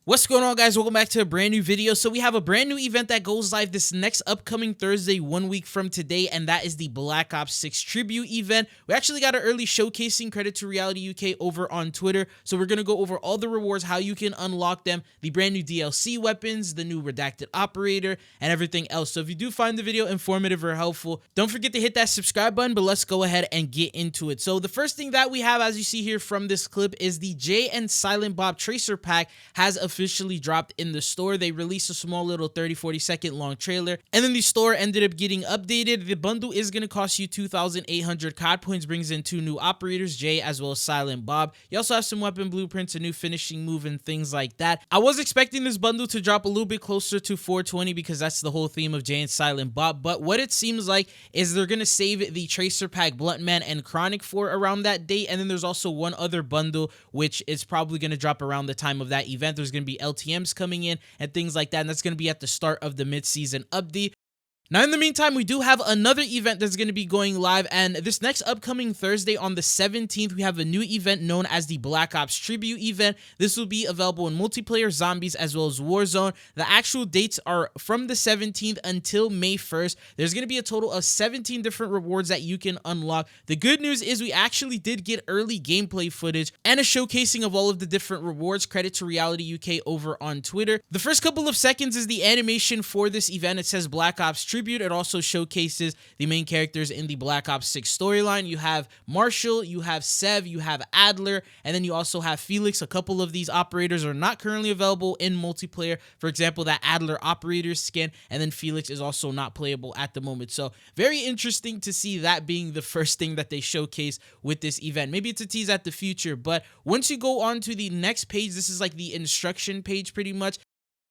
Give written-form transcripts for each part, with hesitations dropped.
What's going on, guys? Welcome back to a brand new video. So we have a brand new event that goes live this next upcoming Thursday, 1 week from today, and that is the Black Ops 6 tribute event. We actually got an early showcasing, credit to Reality UK, over on Twitter. So we're going to go over all the rewards, how you can unlock them, the brand new DLC weapons, the new Redacted operator, and everything else. So if you do find the video informative or helpful, don't forget to hit that subscribe button, but let's go ahead and get into it. So the first thing that we have, as you see here from this clip, is the Jay and Silent Bob Tracer Pack has officially dropped in the store. They released a small little 30-40 second long trailer, and then the store ended up getting updated. The bundle is going to cost you 2,800 COD points, brings in 2 new operators, Jay as well as Silent Bob. You also have some weapon blueprints, a new finishing move, and things like that. I was expecting this bundle to drop a little bit closer to 420 because that's the whole theme of Jay and Silent Bob, but what it seems like is they're going to save the Tracer Pack, Bluntman, and Chronic for around that date, and then there's also one other bundle which is probably going to drop around the time of that event. There's going to be LTMs coming in and things like that, and that's going to be at the start of the mid-season update. Now, in the meantime, we do have another event that's going to be going live, and this next upcoming Thursday on the 17th, we have a new event known as the Black Ops Tribute event. This will be available in multiplayer, zombies, as well as Warzone. The actual dates are from the 17th until May 1st. There's going to be a total of 17 different rewards that you can unlock. The good news is we actually did get early gameplay footage and a showcasing of all of the different rewards. Credit to Reality UK over on Twitter. The first couple of seconds is the animation for this event. It says Black Ops Tribute. It also showcases the main characters in the Black Ops 6 storyline. You have Marshall, you have Sev, you have Adler, and then you also have Felix. A couple of these operators are not currently available in multiplayer. For example, that Adler operator skin, and then Felix is also not playable at the moment. So very interesting to see that being the first thing that they showcase with this event. Maybe it's a tease at the future, but once you go on to the next page, this is like the instruction page pretty much.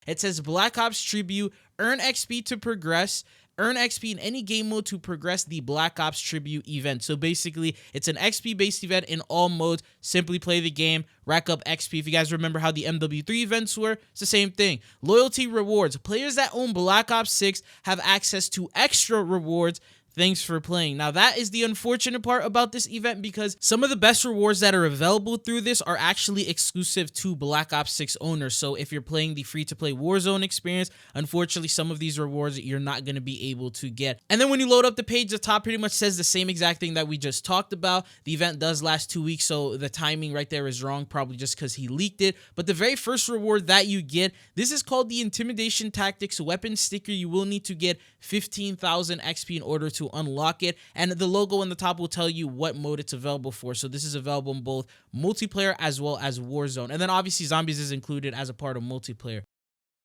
It says Black Ops Tribute, earn XP to progress. Earn XP in any game mode to progress the Black Ops Tribute event. So basically, it's an XP-based event in all modes. Simply play the game, rack up XP. If you guys remember how the MW3 events were, it's the same thing. Loyalty rewards. Players that own Black Ops 6 have access to extra rewards. Thanks for playing. Now, that is the unfortunate part about this event, because some of the best rewards that are available through this are actually exclusive to Black Ops 6 owners. So if you're playing the free-to-play Warzone experience, unfortunately, some of these rewards you're not going to be able to get. And then when you load up the page, the top pretty much says the same exact thing that we just talked about. The event does last 2 weeks, so the timing right there is wrong, probably just because he leaked it. But the very first reward that you get, this is called the Intimidation Tactics Weapon Sticker. You will need to get 15,000 XP in order to unlock it, and the logo on the top will tell you what mode it's available for. So this is available in both multiplayer as well as Warzone, and then obviously zombies is included as a part of multiplayer.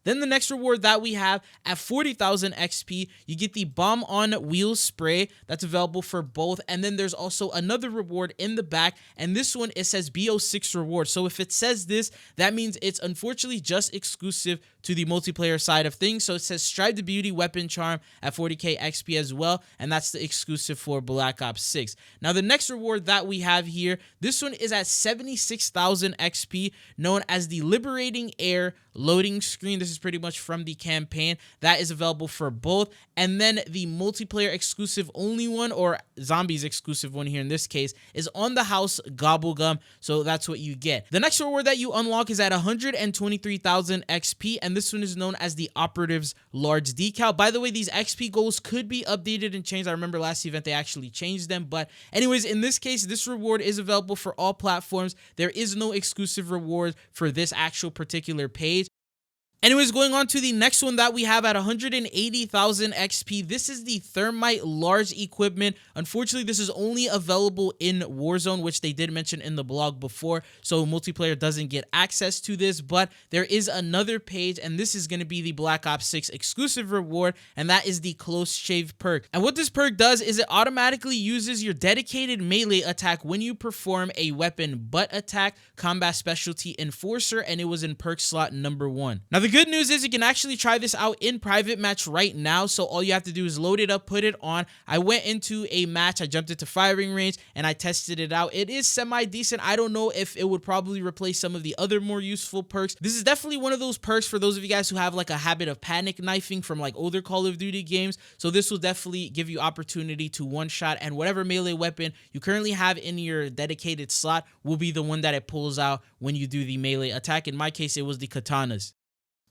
Then the next reward that we have at 40,000 XP, you get the Bomb on Wheels spray. That's available for both. And then there's also another reward in the back, and this one, it says BO6 reward. So if it says this, that means it's unfortunately just exclusive to the multiplayer side of things. So it says Strive to Beauty Weapon Charm at 40k XP as well, and that's the exclusive for Black Ops 6. Now the next reward that we have here, this one is at 76,000 XP, known as the Liberating Air loading screen. This is pretty much from the campaign. That is available for both. And then the multiplayer exclusive only one, or zombies exclusive one here in this case, is On the House Gobblegum. So that's what you get. The next reward that you unlock is at 123,000 XP, and this one is known as the Operatives Large Decal. By the way, these XP goals could be updated and changed. I remember last event they actually changed them, but anyways, in this case, this reward is available for all platforms. There is no exclusive reward for this actual particular page. Anyways, going on to the next one that we have at 180,000 XP. This is the Thermite Large Equipment. Unfortunately, this is only available in Warzone, which they did mention in the blog before, so multiplayer doesn't get access to this, but there is another page, and this is going to be the Black Ops 6 exclusive reward, and that is the Close Shave perk. And what this perk does is it automatically uses your dedicated melee attack when you perform a weapon butt attack, combat specialty Enforcer, and it was in perk slot number 1. Now, the good news is you can actually try this out in private match right now. So all you have to do is load it up, put it on. I went into a match, I jumped into firing range, and I tested it out. It is semi-decent. I don't know if it would probably replace some of the other more useful perks. This is definitely one of those perks for those of you guys who have like a habit of panic knifing from like older Call of Duty games. So this will definitely give you opportunity to one-shot, and whatever melee weapon you currently have in your dedicated slot will be the one that it pulls out when you do the melee attack. In my case, it was the katanas.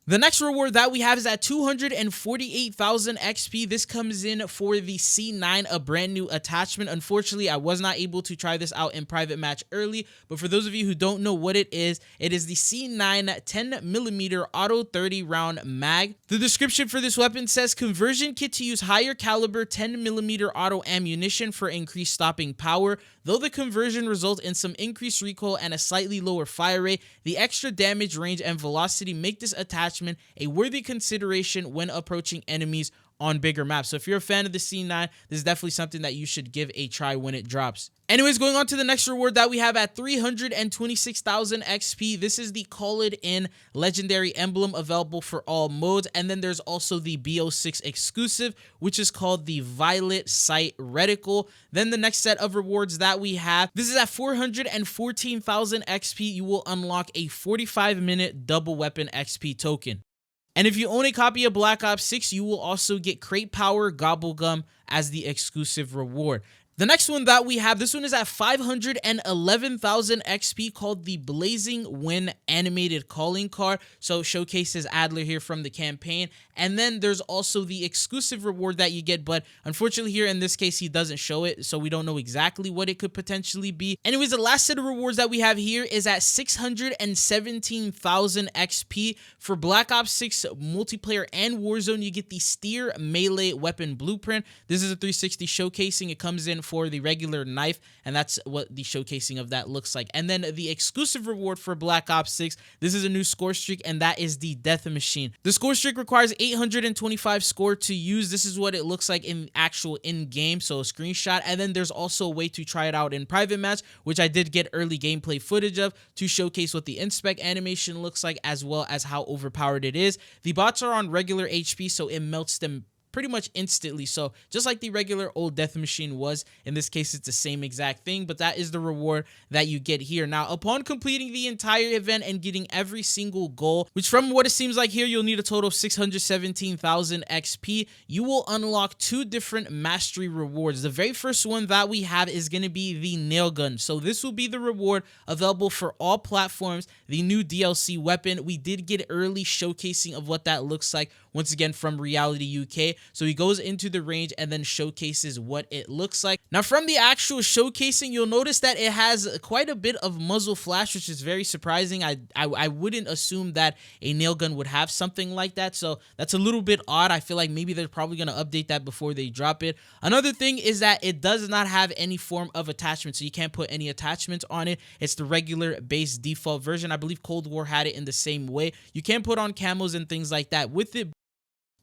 The next reward that we have is at 248,000 XP. This comes in for the C9, a brand new attachment. Unfortunately, I was not able to try this out in private match early, but for those of you who don't know what it is the C9 10mm auto 30 round mag. The description for this weapon says conversion kit to use higher caliber 10mm auto ammunition for increased stopping power. Though the conversion results in some increased recoil and a slightly lower fire rate, the extra damage, range, and velocity make this attachment a worthy consideration when approaching enemies on bigger maps. So if you're a fan of the C9, this is definitely something that you should give a try when it drops. Anyways, going on to the next reward that we have at 326,000 XP. This is the Call It In legendary emblem, available for all modes. And then there's also the BO6 exclusive, which is called the Violet Sight Reticle. Then the next set of rewards that we have, this is at 414,000 XP. You will unlock a 45-minute double weapon XP token. And if you own a copy of Black Ops 6, you will also get Crate Power Gobblegum as the exclusive reward. The next one that we have, this one is at 511,000 XP, called the Blazing Wind animated calling card. So showcases Adler here from the campaign. And then there's also the exclusive reward that you get, but unfortunately here in this case he doesn't show it, so we don't know exactly what it could potentially be. Anyways, the last set of rewards that we have here is at 617,000 XP. For Black Ops 6 multiplayer and Warzone, you get the Steer melee weapon blueprint. This is a 360 showcasing. It comes in for the regular knife, and that's what the showcasing of that looks like. And then the exclusive reward for Black Ops 6, this is a new score streak, and that is the Death Machine. The score streak requires 825 score to use. This is what it looks like in actual in-game, so a screenshot. And then there's also a way to try it out in private match, which I did get early gameplay footage of to showcase what the inspect animation looks like, as well as how overpowered it is. The bots are on regular HP, so it melts them pretty much instantly. So just like the regular old Death Machine was, in this case it's the same exact thing, but that is the reward that you get here. Now, upon completing the entire event and getting every single goal, which from what it seems like here you'll need a total of 617,000 XP, you will unlock two different mastery rewards. The very first one that we have is going to be the nail gun. So this will be the reward available for all platforms, the new DLC weapon. We did get early showcasing of what that looks like, once again from Reality UK. So he goes into the range and then showcases what it looks like. Now, from the actual showcasing, you'll notice that it has quite a bit of muzzle flash, which is very surprising. I wouldn't assume that a nail gun would have something like that, so that's a little bit odd. I feel like maybe they're probably going to update that before they drop it. Another thing is that it does not have any form of attachment, so you can't put any attachments on it. It's the regular base default version. I believe Cold War had it in the same way. You can put on camos and things like that with it.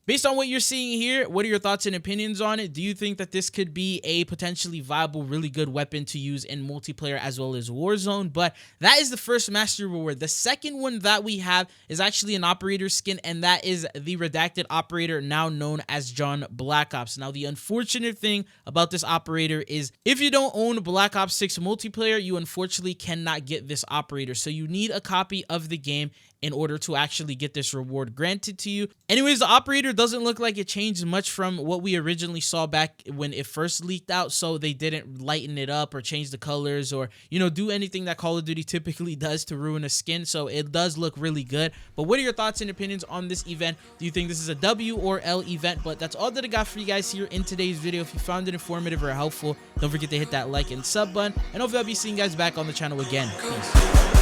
Based on what you're seeing here, what are your thoughts and opinions on it? Do you think that this could be a potentially viable, really good weapon to use in multiplayer as well as Warzone? But that is the first mastery reward. The second one that we have is actually an operator skin, and that is the Redacted operator, now known as John Black Ops. Now, the unfortunate thing about this operator is if you don't own Black Ops 6 multiplayer, you unfortunately cannot get this operator. So you need a copy of the game in order to actually get this reward granted to you. Anyways, the operator doesn't look like it changed much from what we originally saw back when it first leaked out, so they didn't lighten it up or change the colors or, you know, do anything that Call of Duty typically does to ruin a skin, so it does look really good. But what are your thoughts and opinions on this event? Do you think this is a W or L event? But that's all that I got for you guys here in today's video. If you found it informative or helpful, don't forget to hit that like and sub button, and hopefully I'll be seeing you guys back on the channel again. Peace.